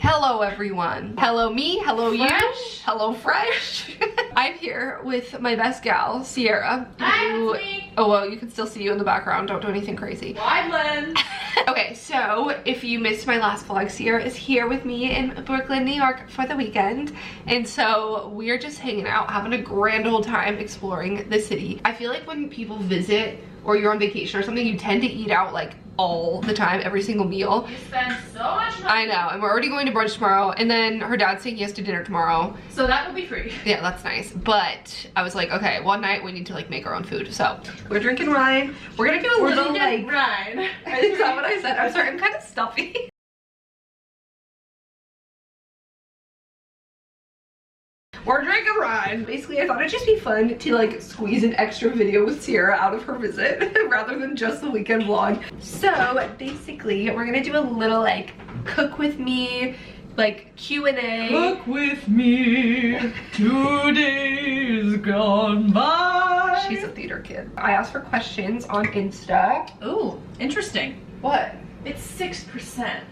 Hello everyone. Hello me, hello you, hello fresh. I'm here with my best gal, Sierra. Hi, it's me. Oh well, you can still see you in the background, don't do anything crazy. Wide lens. Okay, so if you missed my last vlog, Sierra is here with me in Brooklyn, New York for the weekend. And so we're just hanging out, having a grand old time exploring the city. I feel like when people visit or you're on vacation or something, you tend to eat out like all the time, every single meal. You spend so much money. I know, and we're already going to brunch tomorrow, and then her dad's taking us to dinner tomorrow. So that will be free. Yeah, that's nice. But I was like, okay, one night we need to like make our own food. So we're drinking wine. We're gonna do a little like Ryan. Is that what I said? I'm sorry, I'm kind of stuffy. We're drinking wine. Basically, I thought it'd just be fun to like squeeze an extra video with Sierra out of her visit rather than just the weekend vlog. So basically, we're gonna do a little like cook with me, like Q&A. Cook with me, 2 days gone by. She's a theater kid. I asked for questions on Insta. Ooh, interesting. What? It's 6%.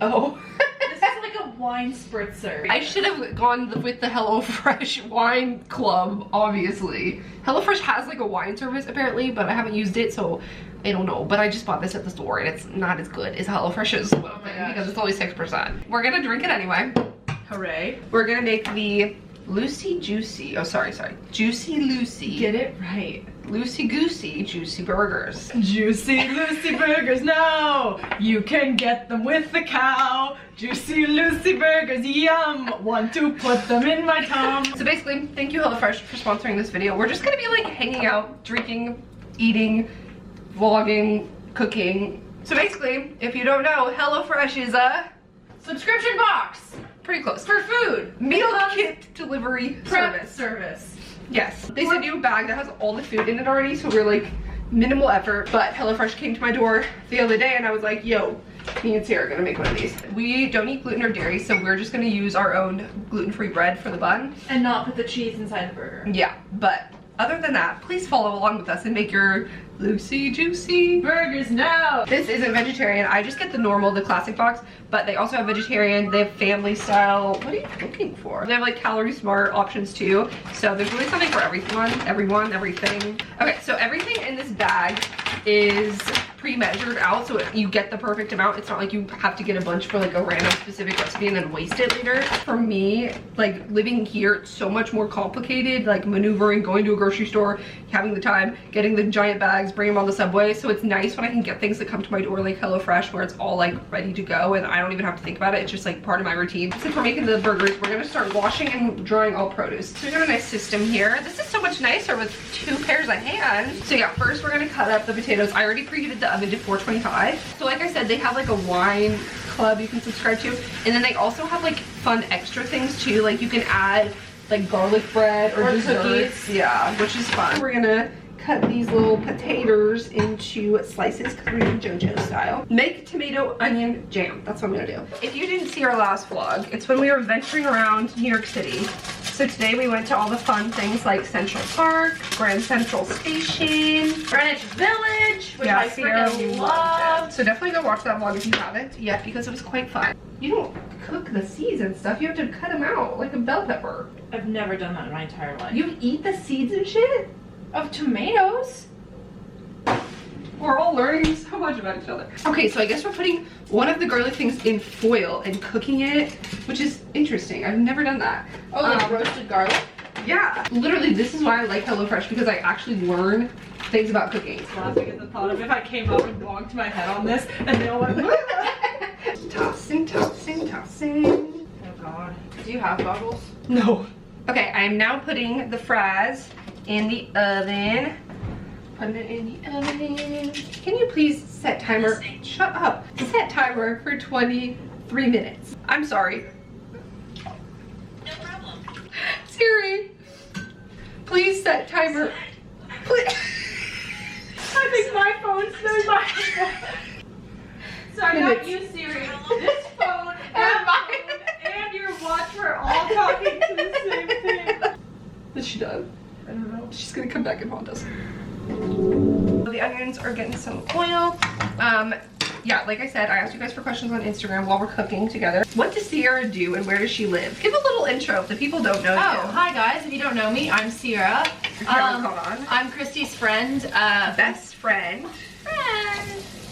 Oh. This is like a wine spritzer. I should have gone with the HelloFresh wine club, obviously. HelloFresh has like a wine service apparently, but I haven't used it, so I don't know. But I just bought this at the store and it's not as good as HelloFresh's because it's only 6%. We're gonna drink it anyway. Hooray. We're gonna make the Lucy Juicy, oh sorry, Juicy Lucy. Get it right. Loosey Goosey Juicy Burgers. Juicy Lucy burgers, no! You can get them with the cow. Juicy Lucy burgers, yum! Want to put them in my tum. So basically, thank you HelloFresh for sponsoring this video. We're just gonna be like hanging out, drinking, eating, vlogging, cooking. So basically, if you don't know, HelloFresh is a Subscription box pretty close for food. meal kit delivery Prep service. Yes, they send you a bag that has all the food in it already, so we're like minimal effort. But HelloFresh came to my door the other day and I was like, yo, me and Sarah are gonna make one of these. We don't eat gluten or dairy, so we're just gonna use our own gluten-free bread for the bun. And not put the cheese inside the burger. Yeah, but other than that, please follow along with us and make your Lucy Juicy Burgers now. This isn't vegetarian. I just get the normal, the classic box, but they also have vegetarian. They have family style. What are you looking for? They have like calorie smart options too. So there's really something for everything. Okay, so everything in this bag is pre-measured out, so you get the perfect amount. It's not like you have to get a bunch for like a random specific recipe and then waste it later. For me, like living here, it's so much more complicated, like maneuvering, going to a grocery store, having the time, getting the giant bags, bringing them on the subway. So it's nice when I can get things that come to my door like HelloFresh where it's all like ready to go and I don't even have to think about it. It's just like part of my routine. Since we're making the burgers, we're gonna start washing and drying all produce. So we got a nice system here. This is so much nicer with 2 pairs of hands. So yeah, first we're gonna cut up the potatoes. I already preheated the oven to 425. So like I said, they have like a wine club you can subscribe to, and then they also have like fun extra things too. Like you can add like garlic bread or desserts. Yeah, which is fun. We're gonna cut these little potatoes into slices because we're doing JoJo style. Make tomato onion jam. That's what I'm gonna do. If you didn't see our last vlog, it's when we were venturing around New York City. So today we went to all the fun things like Central Park, Grand Central Station, Greenwich Village, which I freaking love. So definitely go watch that vlog if you haven't yet because it was quite fun. You don't cook the seeds and stuff, you have to cut them out like a bell pepper. I've never done that in my entire life. You eat the seeds and shit? Of tomatoes? We're all learning so much about each other. Okay, so I guess we're putting one of the garlic things in foil and cooking it, which is interesting. I've never done that. Oh, like roasted garlic? Yeah. Literally, this is why I like HelloFresh, because I actually learn things about cooking. Laughing at the thought of if I came up and bonked my head on this and no one Tossing, tossing, tossing. Oh god. Do you have goggles? No. Okay, I am now putting the fries in the oven. Putting it in the oven. Can you please set timer? Shut up. Set timer for 23 minutes. I'm sorry. No problem. Siri, please set timer. Please. I think my phone's doing my phone. Sorry, not you, Siri. This phone and my phone and your watch are all talking to the same thing. Is she done? I don't know. She's gonna come back and haunt us. The onions are getting some oil. yeah, like I said, I asked you guys for questions on Instagram while we're cooking together. What does Sierra do and where does she live? Give a little intro if the people don't know you. Hi guys, if you don't know me, I'm Sierra. I'm Kristee's friend. Best friend.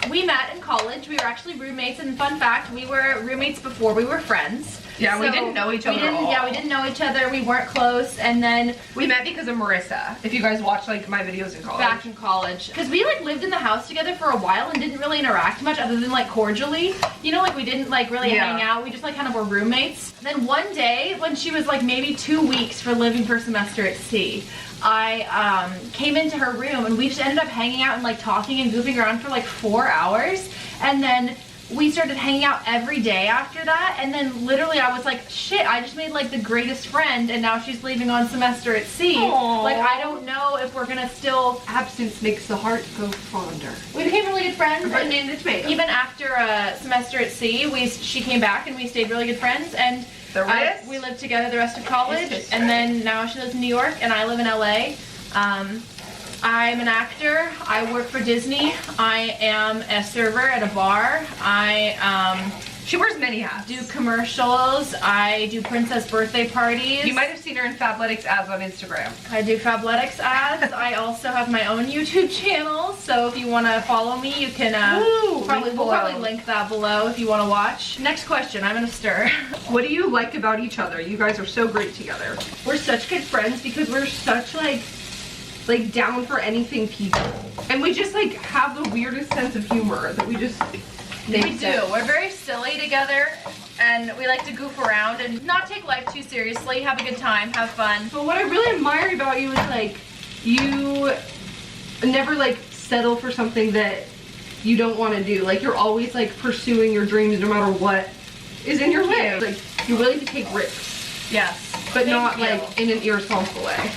We met in college. We were actually roommates, and fun fact, we were roommates before we were friends. Yeah, so we didn't know each other at all. Yeah, we didn't know each other. We weren't close, and then we met because of Marissa. If you guys watch like my videos in college. Back in college, because we like lived in the house together for a while and didn't really interact much other than like cordially. You know, like we didn't like really hang out. We just like kind of were roommates. Then one day, when she was like maybe 2 weeks for living for a semester at sea, I came into her room and we just ended up hanging out and like talking and goofing around for like 4 hours, and then we started hanging out every day after that. And then literally I was like, shit, I just made like the greatest friend, and now she's leaving on semester at sea. Aww. Like I don't know if we're gonna still. Absence makes the heart go fonder. We became really good friends, Right in the tomato. even after a semester at sea, she came back and we stayed really good friends, and we lived together the rest of college, and then now she lives in New York and I live in LA. I'm an actor. I work for Disney. I am a server at a bar. She wears many hats. Do commercials. I do princess birthday parties. You might have seen her in Fabletics ads on Instagram. I do Fabletics ads. I also have my own YouTube channel, so if you want to follow me, you can we'll probably link that below if you want to watch. Next question. I'm gonna stir. What do you like about each other? You guys are so great together. We're such good friends because we're such like down for anything people, and we just like have the weirdest sense of humor that we just we do. We're very silly together, and we like to goof around and not take life too seriously. Have a good time, have fun. But what I really admire about you is like you never like settle for something that you don't want to do. Like you're always like pursuing your dreams no matter what is in your way. Like you're willing to take risks. Yes. But not like in an irresponsible way.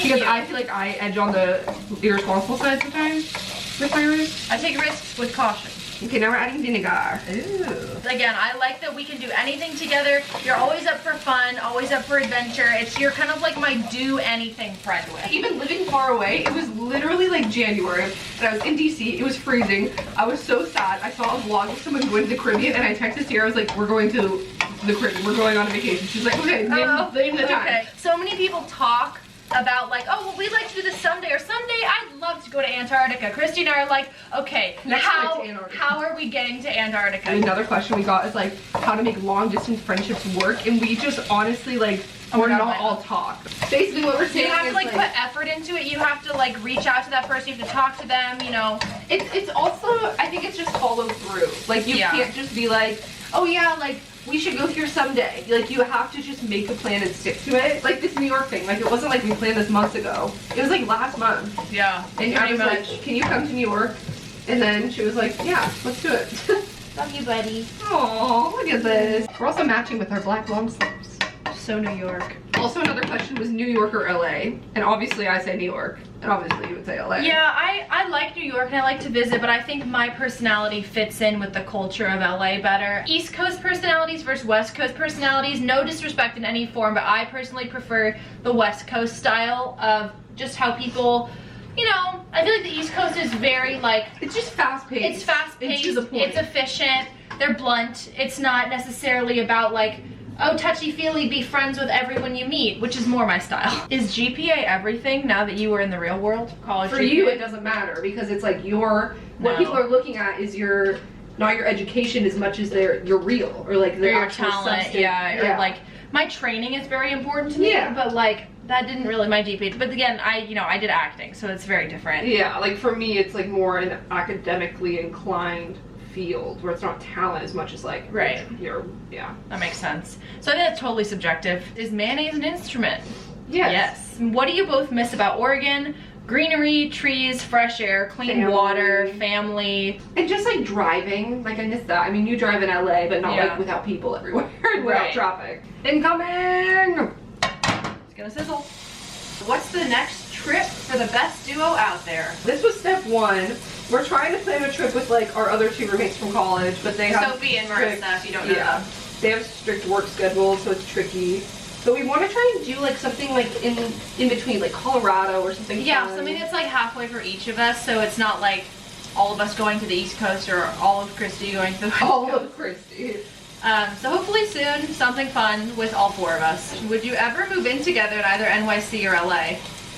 Because I feel like I edge on the irresponsible side sometimes with my risks. I take risks with caution. Okay, now we're adding vinegar. Ooh. Again, I like that we can do anything together. You're always up for fun, always up for adventure. You're kind of like my do anything friend with. Even living far away, it was literally like January, and I was in DC, it was freezing. I was so sad. I saw a vlog of someone going to the Caribbean, and I texted Sierra, I was like, we're going to the Caribbean, we're going on a vacation. She's like, okay, name the time. Okay. So many people talk about like, oh, well, we'd like to do this someday, or someday I'd love to go to Antarctica. Kristee and I are like, okay, how are we getting to Antarctica? And another question we got is like how to make long distance friendships work, and we just honestly like we're not all talk. Basically what we're saying is you have to like put effort into it. You have to like reach out to that person, you have to talk to them, you know. It's also, I think it's just follow through. Like you can't just be like, oh yeah, like we should go here someday. Like you have to just make a plan and stick to it. Like this New York thing, like it wasn't like we planned this months ago. It was like last month. Yeah. And I was like, can you come to New York? And then she was like, yeah, let's do it. Love you, buddy. Oh, look at this. We're also matching with our black long sleeves. So New York. Also another question was New York or LA? And obviously I say New York. And obviously you would say LA. Yeah, I like New York and I like to visit, but I think my personality fits in with the culture of LA better. East Coast personalities versus West Coast personalities, no disrespect in any form, but I personally prefer the West Coast style of just how people, you know, I feel like the East Coast is very like, it's just fast-paced. It's fast-paced, it's to the point. It's efficient, they're blunt, it's not necessarily about like, oh, touchy-feely, be friends with everyone you meet, which is more my style. Is GPA everything now that you are in the real world? College For GPA? you, it doesn't matter because it's like what people are looking at is not your education as much as your real or like their your talent, or like my training is very important to me, but like that didn't really my GPA. But again, I did acting, so it's very different. Yeah, like for me, it's like more an academically inclined field where it's not talent as much as like that makes sense. So I think that's totally subjective. Is mayonnaise an instrument? Yes. What do you both miss about Oregon? Greenery, trees, fresh air, clean water, family, and just like driving. Like I miss that. I mean, you drive in LA, but not like without people everywhere and without traffic. Incoming. It's gonna sizzle. What's the next trip for the best duo out there? This was step one. We're trying to plan a trip with like our other two roommates from college, but they have Sophie and Marissa, if you don't know them. They have strict work schedules, so it's tricky. So we want to try and do like something like in between, like Colorado or something. Yeah, fun. something that's like halfway for each of us, so it's not like all of us going to the East Coast or all of Kristee going to the West All Coast. of Kristee. So hopefully soon, something fun with all 4 of us. Would you ever move in together in either NYC or LA?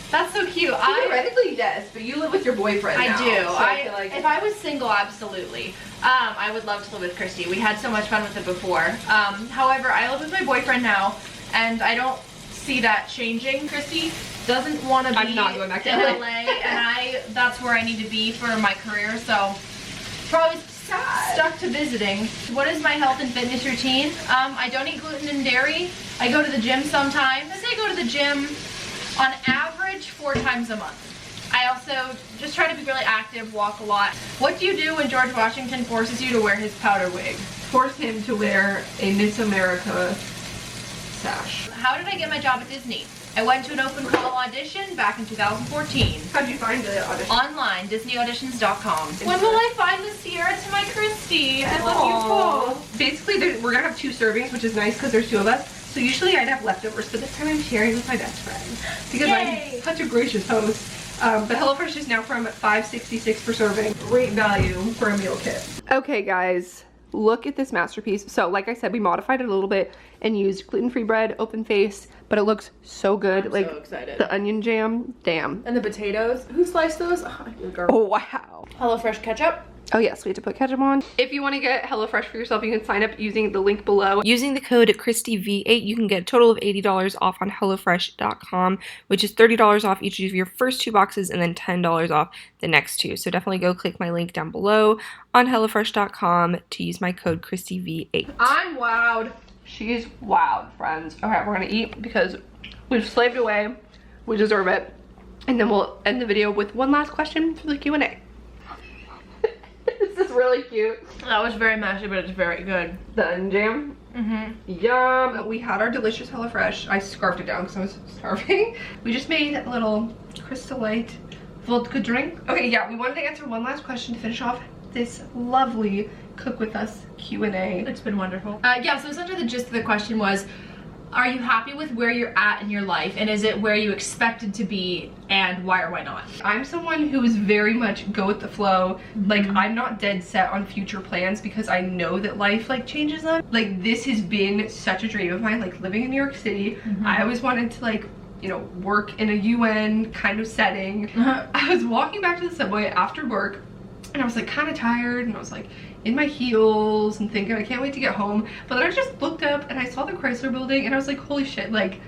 That's so cute. Theoretically, yes, but you live with your boyfriend now. I do. So I feel like if I was single, absolutely. I would love to live with Kristee. We had so much fun with it before. However, I live with my boyfriend now, and I don't see that changing. Kristee doesn't want to be I'm not going back to in LA. and that's where I need to be for my career. So probably stuck to visiting. What is my health and fitness routine? I don't eat gluten and dairy. I go to the gym sometimes. I go to the gym on average 4 times a month. I also just try to be really active, walk a lot. What do you do when George Washington forces you to wear his powder wig? Force him to wear a Miss America sash. How did I get my job at Disney? I went to an open call audition back in 2014. How'd you find the audition? Online, DisneyAuditions.com. When will I find the Sierra to my Kristee? I love you both. Basically, we're gonna have 2 servings, which is nice because there's 2 of us. So usually I'd have leftovers, but this time I'm sharing with my best friend because Yay. I'm such a gracious host. But HelloFresh is now from $5.66 per serving. Great value for a meal kit. Okay, guys, look at this masterpiece. So, like I said, we modified it a little bit and used gluten-free bread, open face, but it looks so good. I'm like so excited. the onion jam, damn. And the potatoes. Who sliced those? Oh, good girl. Oh wow. HelloFresh ketchup. Oh yes, we have to put ketchup on. If you want to get HelloFresh for yourself, you can sign up using the link below. Using the code KristeeV8, you can get a total of $80 off on HelloFresh.com, which is $30 off each of your first 2 boxes and then $10 off the next 2. So definitely go click my link down below on HelloFresh.com to use my code KristeeV8. I'm wowed. She's wowed, friends. All right, we're gonna eat because we've slaved away. We deserve it. And then we'll end the video with one last question for the Q&A. This is really cute. That was very mashy, but it's very good. The onion jam. Mm-hmm. Yum. We had our delicious HelloFresh. I scarfed it down because I was starving. We just made a little Crystal Light vodka drink. Okay, yeah, we wanted to answer one last question to finish off this lovely Cook With Us Q&A. It's been wonderful. Yeah, so essentially the gist of the question was, are you happy with where you're at in your life? And is it where you expected to be? And why or why not? I'm someone who is very much go with the flow. Like, I'm not dead set on future plans because I know that life like changes them. Like, this has been such a dream of mine, like living in New York City. I always wanted to like, you know, work in a UN kind of setting. I was walking back to the subway after work and I was like kind of tired and I was like in my heels and thinking I can't wait to get home, but then I just looked up and I saw the Chrysler building and I was like, holy shit, like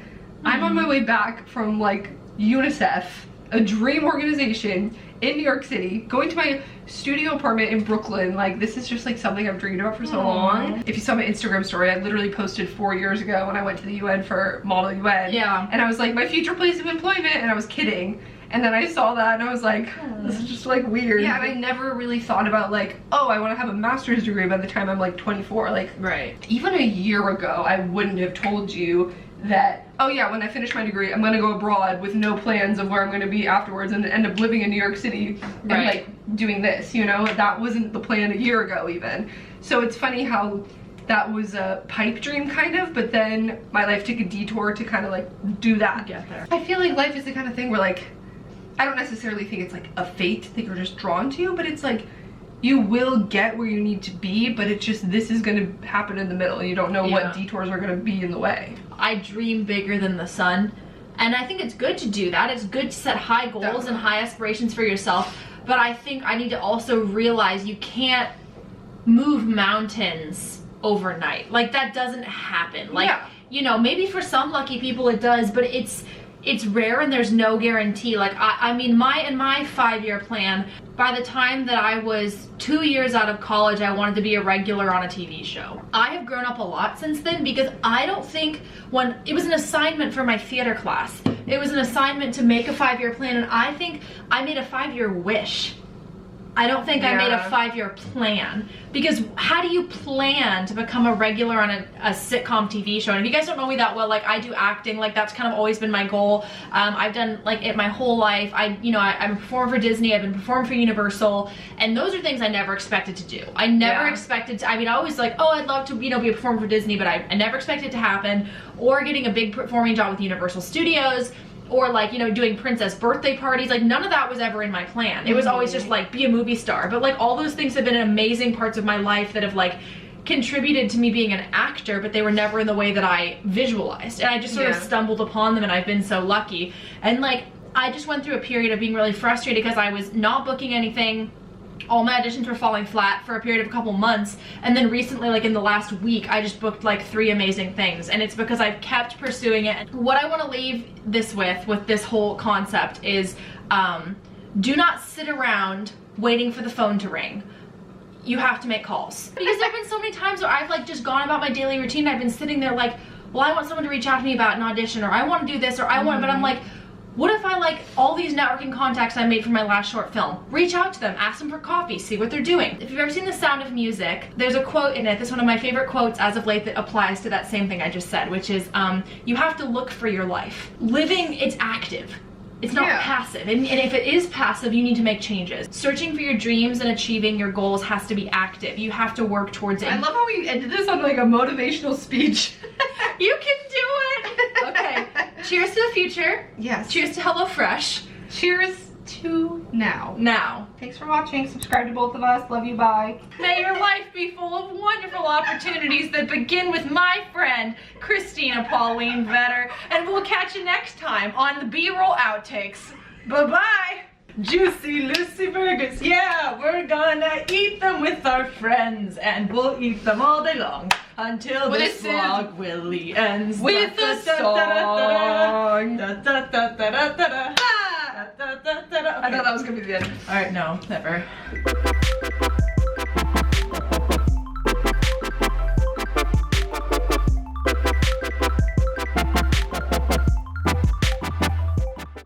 I'm on my way back from like UNICEF, a dream organization in New York City, going to my studio apartment in Brooklyn. Like, this is just like something I've dreamed about for so long. If you saw my Instagram story, I literally posted 4 years ago when I went to the UN for Model UN. Yeah. And I was like, my future place of employment, and I was kidding. And then I saw that and I was like, this is just like weird. Yeah, and I never really thought about like, oh, I want to have a master's degree by the time I'm like 24. Like, Right. even a year ago, I wouldn't have told you that, oh yeah, when I finish my degree, I'm gonna go abroad with no plans of where I'm gonna be afterwards and end up living in New York City and like doing this, you know? That wasn't the plan a year ago even. So it's funny how that was a pipe dream kind of, but then my life took a detour to kind of like do that. Get there. I feel like life is the kind of thing where like, I don't necessarily think it's like a fate that you're just drawn to, but it's like, you will get where you need to be, but it's just, this is gonna happen in the middle. You don't know what detours are gonna be in the way. I dream bigger than the sun. And I think it's good to do that. It's good to set high goals and high aspirations for yourself. But I think I need to also realize you can't move mountains overnight. Like, that doesn't happen. Like, you know, maybe for some lucky people it does, but it's rare and there's no guarantee. Like, I mean, in my 5-year plan, by the time that I was 2 years out of college, I wanted to be a regular on a TV show. I have grown up a lot since then because I don't think when it was an assignment for my theater class, it was an assignment to make a 5-year plan, and I think I made a 5-year wish. I don't think I made a 5-year plan, because how do you plan to become a regular on a sitcom TV show? And if you guys don't know me that well, like, I do acting, like that's kind of always been my goal. I've done like it my whole life. I'm a performer for Disney, I've been performing for Universal, and those are things I never expected to do. I never expected to, I mean, I always like, oh, I'd love to, you know, be a performer for Disney, but I never expected it to happen, or getting a big performing job with Universal Studios. or like, you know, doing princess birthday parties. Like none of that was ever in my plan. It was always just like be a movie star. But like all those things have been amazing parts of my life that have like contributed to me being an actor, but they were never in the way that I visualized. And I just sort of stumbled upon them, and I've been so lucky. And like I just went through a period of being really frustrated because I was not booking anything. All my auditions were falling flat for a period of a couple months, and then recently, like in the last week, I just booked like 3 amazing things, and it's because I've kept pursuing it. What I want to leave this with this whole concept is do not sit around waiting for the phone to ring. You have to make calls. Because there have been so many times where I've like just gone about my daily routine, I've been sitting there like, well, I want someone to reach out to me about an audition, or I want to do this, or I want, but I'm like, what if I like all these networking contacts I made for my last short film? Reach out to them, ask them for coffee, see what they're doing. If you've ever seen The Sound of Music, there's a quote in it, that's one of my favorite quotes as of late that applies to that same thing I just said, which is, you have to look for your life. Living, it's active. It's not passive, and if it is passive, you need to make changes. Searching for your dreams and achieving your goals has to be active. You have to work towards it. I love how we ended this on like a motivational speech. You can do it! Okay, cheers to the future. Yes. Cheers to HelloFresh. Cheers to now. Now. Thanks for watching. Subscribe to both of us. Love you. Bye. May your life be full of wonderful opportunities that begin with my friend, Christina Pauline Vetter. And we'll catch you next time on the B-roll outtakes. Bye-bye. Juicy Lucy burgers, yeah, we're gonna eat them with our friends, and we'll eat them all day long until this vlog really ends with a song. I thought that was gonna be the end. All right, no, never.